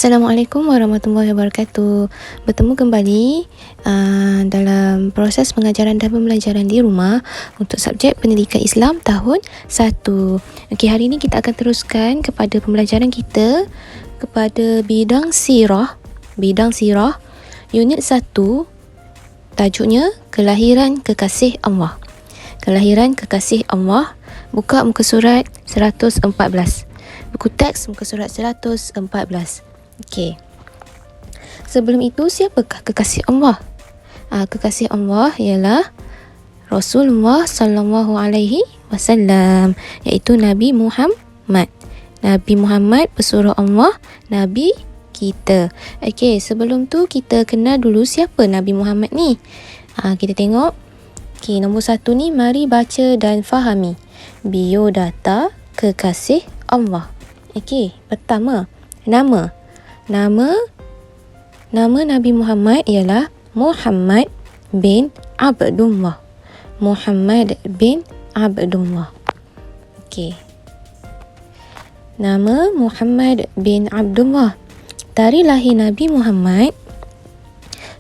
Assalamualaikum warahmatullahi wabarakatuh. Bertemu kembali dalam proses pengajaran dan pembelajaran di rumah untuk subjek pendidikan Islam tahun 1. Okey, hari ini kita akan teruskan kepada pembelajaran kita kepada bidang sirah. Bidang sirah unit 1, tajuknya Kelahiran Kekasih Allah. Kelahiran Kekasih Allah. Buka muka surat 114. Buku teks muka surat 114. Okey. Sebelum itu, siapakah kekasih Allah? Kekasih Allah ialah Rasulullah sallallahu alaihi wasallam, iaitu Nabi Muhammad. Nabi Muhammad pesuruh Allah, Nabi kita. Okey, sebelum tu kita kenal dulu siapa Nabi Muhammad ni. Kita tengok. Okey, nombor 1 ni, mari baca dan fahami biodata kekasih Allah. Okey, pertama, nama Nabi Muhammad ialah Muhammad bin Abdullah. Muhammad bin Abdullah. Okey. Nama Muhammad bin Abdullah. Tarikh lahir Nabi Muhammad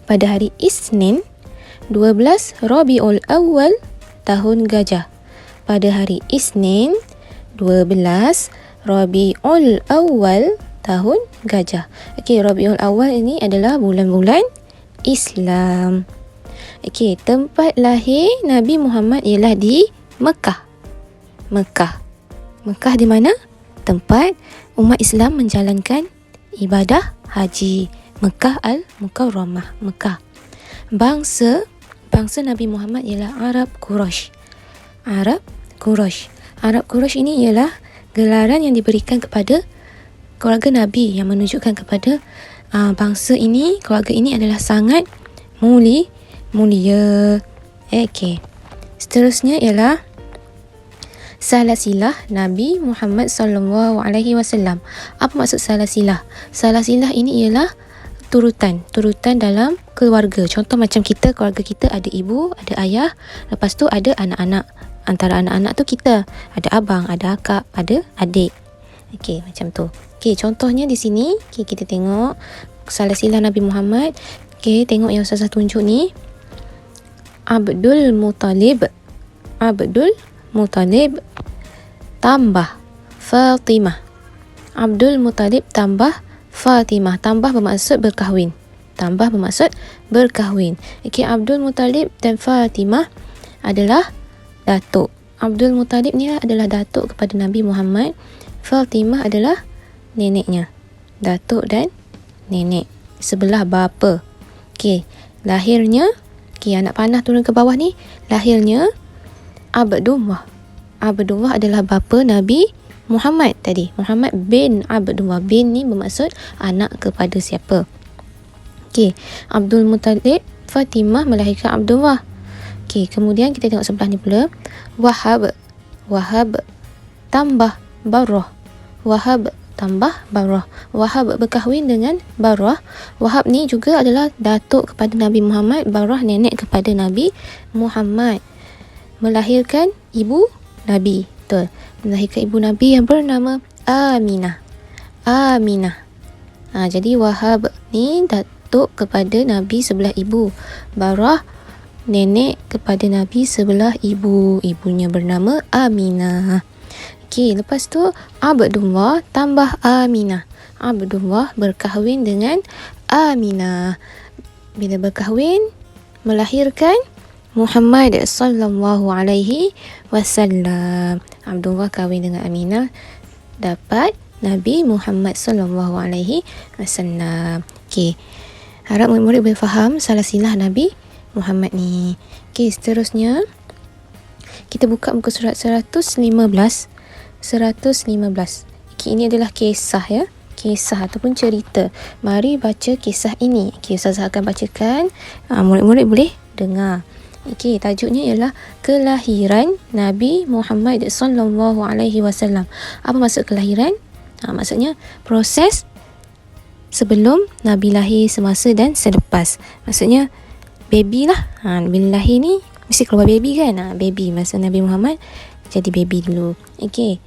pada hari Isnin 12 Rabiul Awal tahun Gajah. Pada hari Isnin 12 Rabiul Awal tahun Gajah. Okey, Rabiul Awal ini adalah bulan-bulan Islam. Okey, tempat lahir Nabi Muhammad ialah di Mekah. Mekah di mana? Tempat umat Islam menjalankan ibadah haji. Mekah Al-Mukarramah, Mekah. Bangsa Nabi Muhammad ialah Arab Quraisy. Arab Quraisy ini ialah gelaran yang diberikan kepada keluarga Nabi, yang menunjukkan kepada bangsa ini, keluarga ini adalah sangat mulia. Okey. Seterusnya ialah salasilah Nabi Muhammad sallallahu alaihi wasallam. Apa maksud salasilah? Salasilah ini ialah turutan dalam keluarga. Contoh macam kita, keluarga kita ada ibu, ada ayah, lepas tu ada anak-anak. Antara anak-anak tu kita ada abang, ada akak, ada adik. Okey, macam tu. Okey, contohnya di sini, kita tengok salasilah Nabi Muhammad. Okey, tengok yang Ustazah tunjuk ni. Abdul Muttalib tambah Fatimah. Abdul Muttalib tambah Fatimah. Tambah bermaksud berkahwin. Okey, Abdul Muttalib dan Fatimah adalah datuk. Abdul Muttalib ni adalah datuk kepada Nabi Muhammad. Fatimah adalah neneknya. Datuk dan nenek, sebelah bapa. Okey, lahirnya, anak panah turun ke bawah ni, lahirnya Abdullah. Abdullah adalah bapa Nabi Muhammad tadi. Muhammad bin Abdullah. Bin ni bermaksud anak kepada siapa. Okey, Abdul Muttalib, Fatimah melahirkan Abdullah. Okey, kemudian kita tengok sebelah ni pula. Wahab tambah Barrah. Wahab berkahwin dengan Barrah. Wahab ni juga adalah datuk kepada Nabi Muhammad. Barrah nenek kepada Nabi Muhammad. Melahirkan ibu Nabi. Betul. Melahirkan ibu Nabi yang bernama Aminah. Jadi Wahab ni datuk kepada Nabi sebelah ibu. Barrah nenek kepada Nabi sebelah ibu. Ibunya bernama Aminah. Okey, lepas tu Abdullah tambah Aminah. Abdullah berkahwin dengan Aminah. Bila berkahwin, melahirkan Muhammad sallallahu alaihi wasallam. Abdullah kahwin dengan Aminah, dapat Nabi Muhammad sallallahu alaihi wasallam. Okey, harap murid-murid boleh faham salasilah Nabi Muhammad ni. Okey, seterusnya kita buka muka surat 115. Okey, ini adalah kisah ya. Kisah ataupun cerita. Mari baca kisah ini. Okey, Ustazah akan bacakan. Murid-murid boleh dengar. Okey, tajuknya ialah Kelahiran Nabi Muhammad sallallahu alaihi wasallam. Apa maksud kelahiran? Maksudnya proses sebelum Nabi lahir, semasa dan selepas. Maksudnya baby lah. Bila lahir ni mesti keluar baby kan? Baby, masa Nabi Muhammad jadi baby dulu. Okey,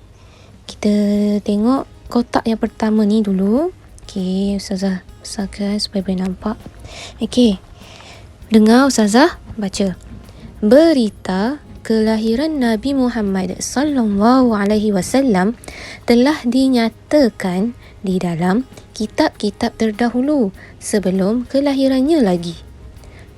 kita tengok kotak yang pertama ni dulu. Okey, Ustazah besarkan supaya boleh nampak. Okey, dengar Ustazah baca. Berita kelahiran Nabi Muhammad sallallahu alaihi wasallam telah dinyatakan di dalam kitab-kitab terdahulu sebelum kelahirannya lagi.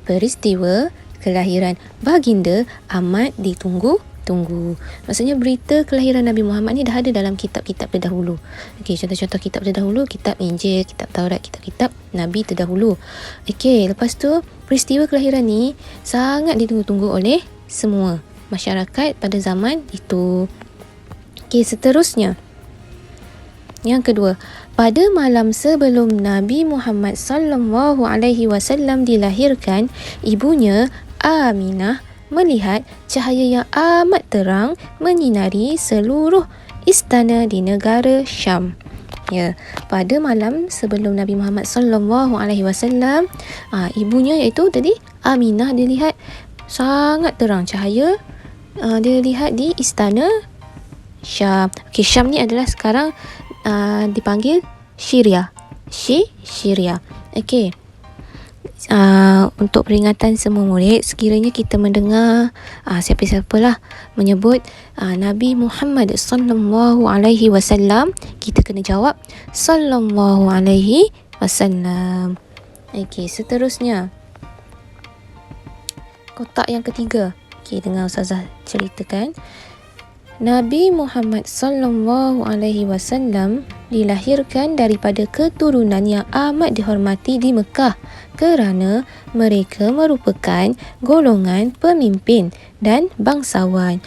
Peristiwa kelahiran baginda amat ditunggu-tunggu. Maksudnya berita kelahiran Nabi Muhammad ni dah ada dalam kitab-kitab terdahulu. Okey, contoh-contoh kitab terdahulu, kitab Injil, kitab Taurat, kitab-kitab Nabi terdahulu. Okey, lepas tu peristiwa kelahiran ni sangat ditunggu-tunggu oleh semua masyarakat pada zaman itu. Okey, seterusnya. Yang kedua, pada malam sebelum Nabi Muhammad sallallahu alaihi wasallam dilahirkan, ibunya Aminah melihat cahaya yang amat terang menyinari seluruh istana di negara Syam. Ya, pada malam sebelum Nabi Muhammad sallallahu alaihi wasallam, ibunya iaitu tadi Aminah dilihat sangat terang cahaya, dia lihat di istana Syam. Okey, Syam ni adalah sekarang dipanggil Syria. Syria. Okey. Untuk peringatan semua murid, sekiranya kita mendengar siapa-siapalah menyebut Nabi Muhammad sallallahu alaihi wasallam, kita kena jawab sallallahu alaihi wasallam. Okey, seterusnya. Kotak yang ketiga. Okey, dengar Ustazah ceritakan. Nabi Muhammad sallallahu alaihi wasallam dilahirkan daripada keturunan yang amat dihormati di Mekah kerana mereka merupakan golongan pemimpin dan bangsawan.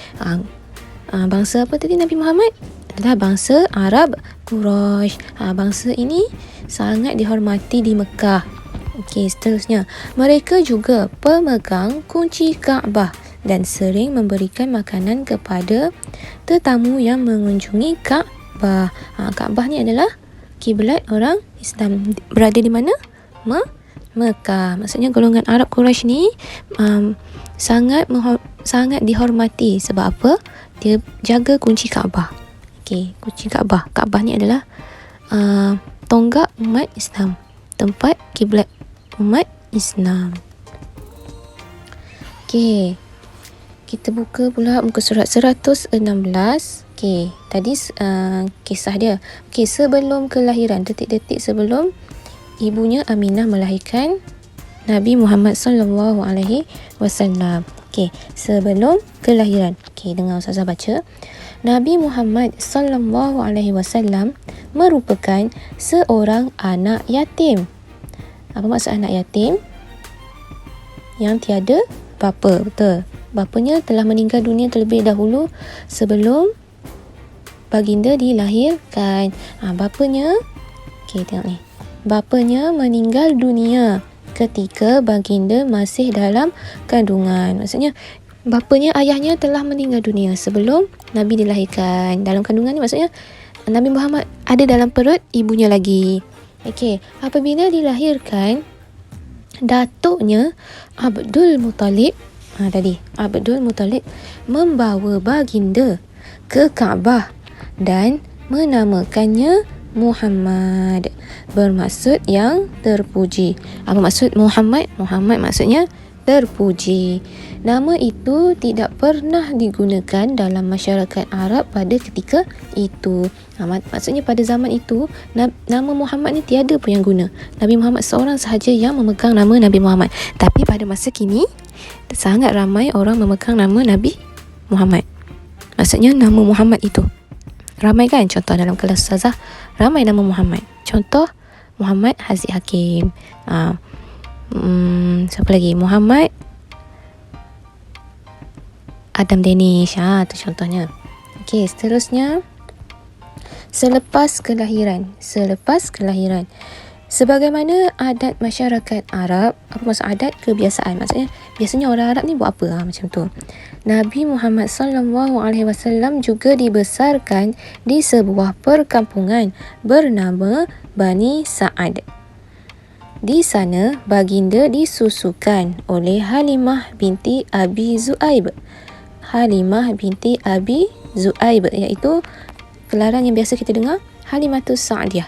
Bangsa apa tadi Nabi Muhammad? Adalah bangsa Arab Quraisy. Bangsa ini sangat dihormati di Mekah. Okey, seterusnya. Mereka juga pemegang kunci Kaabah dan sering memberikan makanan kepada tetamu yang mengunjungi Kaabah. Kaabah ni adalah kiblat orang Islam. Berada di mana? Mekah. Maksudnya golongan Arab Quraisy ni sangat dihormati. Sebab apa? Dia jaga kunci Kaabah. Okey, kunci Kaabah. Kaabah ni adalah tonggak umat Islam, tempat kiblat umat Islam. Okey, kita buka pula muka surat 116. Okey, tadi kisah dia. Okey, sebelum kelahiran, detik-detik sebelum ibunya Aminah melahirkan Nabi Muhammad sallallahu alaihi wasallam. Okey, sebelum kelahiran. Okey, dengar Ustazah baca. Nabi Muhammad sallallahu alaihi wasallam merupakan seorang anak yatim. Apa maksud anak yatim? Yang tiada bapa, betul. Bapanya telah meninggal dunia terlebih dahulu sebelum baginda dilahirkan. Bapanya, okey tengok ni. Bapanya meninggal dunia ketika baginda masih dalam kandungan. Maksudnya bapanya, ayahnya telah meninggal dunia sebelum Nabi dilahirkan. Dalam kandungan ni maksudnya Nabi Muhammad ada dalam perut ibunya lagi. Okey, apabila dilahirkan, datuknya Abdul Muttalib Abdul Muttalib membawa baginda ke Kaabah dan menamakannya Muhammad, bermaksud yang terpuji. Apa maksud Muhammad? Muhammad maksudnya terpuji. Nama itu tidak pernah digunakan dalam masyarakat Arab pada ketika itu. Maksudnya pada zaman itu nama Muhammad ni tiada pun yang guna. Nabi Muhammad seorang sahaja yang memegang nama Nabi Muhammad. Tapi pada masa kini sangat ramai orang memegang nama Nabi Muhammad. Maksudnya nama Muhammad itu ramai kan? Contoh dalam kelas Ustazah, ramai nama Muhammad. Contoh Muhammad Haziq Hakim. Siapa lagi? Muhammad Adam Danish. Tu contohnya. Okey, seterusnya. Selepas kelahiran. Sebagaimana adat masyarakat Arab. Apa maksud adat? Kebiasaan. Maksudnya biasanya orang Arab ni buat apa? Macam tu. Nabi Muhammad sallallahu alaihi wasallam juga dibesarkan di sebuah perkampungan bernama Bani Sa'ad. Di sana baginda disusukan oleh Halimah binti Abi Zu'aib. Iaitu gelaran yang biasa kita dengar Halimatus Sa'diyah.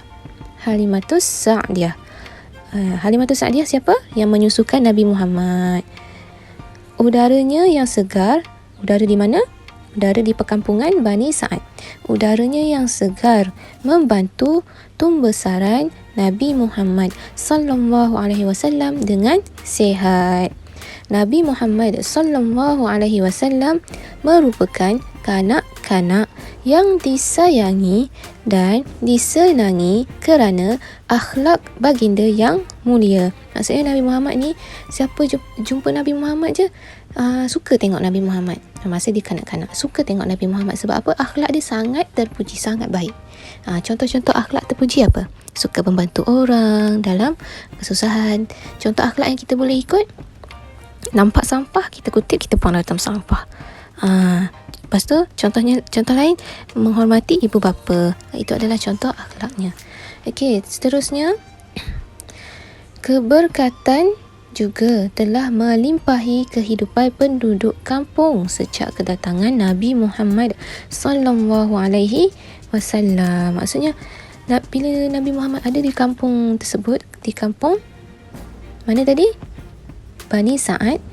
Halimatus Sa'diyah. Halimatus Sa'diyah siapa? Yang menyusukan Nabi Muhammad. Udaranya yang segar. Udara di mana? Udara di perkampungan Bani Sa'ad. Udaranya yang segar membantu tumbesaran Nabi Muhammad sallallahu alaihi wasallam dengan sihat. Nabi Muhammad sallallahu alaihi wasallam merupakan kanak-kanak yang disayangi dan disenangi kerana akhlak baginda yang mulia. Maksudnya Nabi Muhammad ni, siapa jumpa Nabi Muhammad je suka tengok Nabi Muhammad. Masa dia kanak-kanak suka tengok Nabi Muhammad. Sebab apa? Akhlak dia sangat terpuji, sangat baik. Contoh-contoh akhlak terpuji apa? Suka membantu orang dalam kesusahan. Contoh akhlak yang kita boleh ikut, nampak sampah, kita kutip, kita buang dalam sampah. Lepas tu contoh lain, menghormati ibu bapa. Itu adalah contoh akhlaknya. Okey, seterusnya, keberkatan juga telah melimpahi kehidupan penduduk kampung sejak kedatangan Nabi Muhammad sallallahu alaihi wasallam. Maksudnya bila Nabi Muhammad ada di kampung tersebut, di kampung mana tadi? Bani Sa'ad,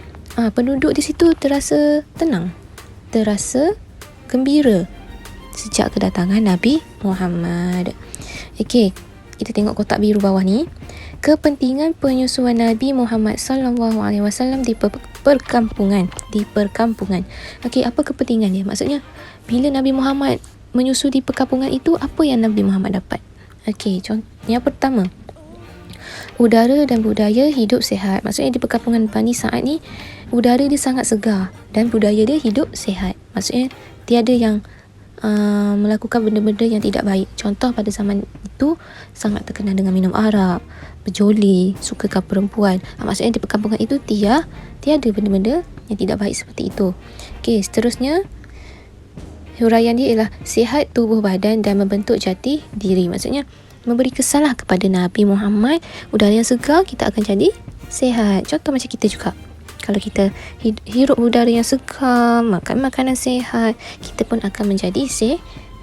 penduduk di situ terasa tenang, terasa gembira sejak kedatangan Nabi Muhammad. Okey, kita tengok kotak biru bawah ni. Kepentingan penyusuan Nabi Muhammad sallallahu alaihi wasallam di perkampungan. Okey, apa kepentingan dia? Maksudnya bila Nabi Muhammad menyusu di perkampungan itu, apa yang Nabi Muhammad dapat? Okey, yang pertama, udara dan budaya hidup sihat. Maksudnya di perkampungan Bani Sa'ad ni, udara dia sangat segar dan budaya dia hidup sihat. Maksudnya tiada yang melakukan benda-benda yang tidak baik. Contoh pada zaman itu sangat terkenal dengan minum arak, berjoli, sukakan perempuan. Maksudnya di perkampungan itu tiada benda-benda yang tidak baik seperti itu. Okey, seterusnya, huraian dia ialah sihat tubuh badan dan membentuk jati diri. Maksudnya memberi kesanlah kepada Nabi Muhammad, udara yang segar, kita akan jadi sihat. Contoh macam kita juga, kalau kita hirup udara yang segar, makan makanan sihat, kita pun akan menjadi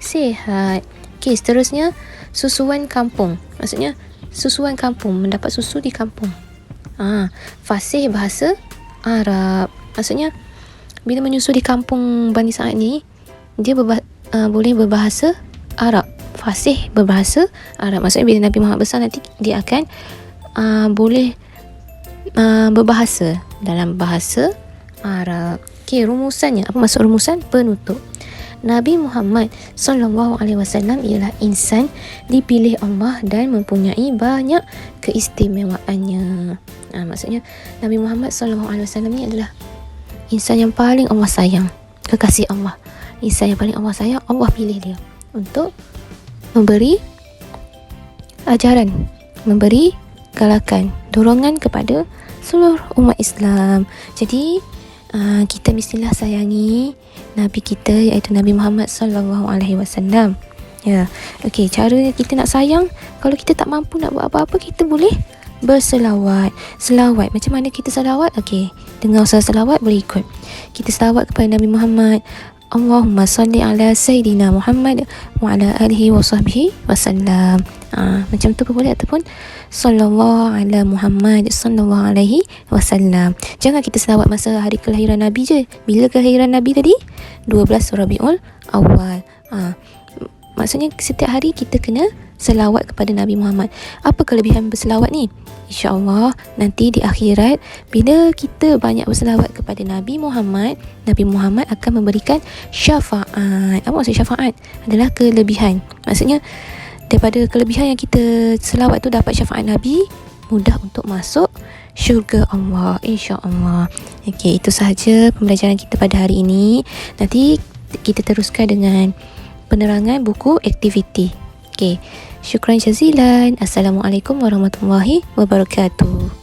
sihat. Okey, seterusnya, susuan kampung. Maksudnya susuan kampung, mendapat susu di kampung. Fasih bahasa Arab. Maksudnya bila menyusu di kampung Bani Sa'ad ni, dia boleh berbahasa Arab. Fasih berbahasa Arab. Maksudnya bila Nabi Muhammad besar nanti, dia akan boleh berbahasa dalam bahasa Arab. Okey, rumusannya. Apa maksud rumusan? Penutup. Nabi Muhammad sallallahu alaihi wasallam ialah insan dipilih Allah dan mempunyai banyak keistimewaannya. Maksudnya Nabi Muhammad sallallahu alaihi wasallam ni adalah insan yang paling Allah sayang, kekasih Allah. Insan yang paling Allah sayang, Allah pilih dia untuk memberi ajaran, memberi galakan, dorongan kepada seluruh umat Islam. Jadi kita mestilah sayangi Nabi kita, iaitu Nabi Muhammad sallallahu alaihi wasallam. Ya. Okey, cara kita nak sayang, kalau kita tak mampu nak buat apa-apa, kita boleh berselawat. Selawat, macam mana kita selawat? Okey, dengar usaha selawat, boleh ikut. Kita selawat kepada Nabi Muhammad. Allahumma salli ala Sayyidina Muhammad wa ala alihi wa sahbihi wasallam. Macam tu pun boleh, ataupun sallallahu ala Muhammad sallallahu alaihi wasallam. Jangan kita selawat masa hari kelahiran Nabi je. Bila kelahiran Nabi tadi? 12 Rabiul Awal. Maksudnya setiap hari kita kena selawat kepada Nabi Muhammad. Apa kelebihan berselawat ni? InsyaAllah nanti di akhirat, bila kita banyak berselawat kepada Nabi Muhammad akan memberikan syafaat. Apa maksud syafaat? Adalah kelebihan. Maksudnya daripada kelebihan yang kita selawat tu dapat syafaat Nabi, mudah untuk masuk syurga Allah, insyaAllah. Okey, itu sahaja pembelajaran kita pada hari ini. Nanti kita teruskan dengan penerangan buku aktiviti. Okey, syukran jazilan. Assalamualaikum warahmatullahi wabarakatuh.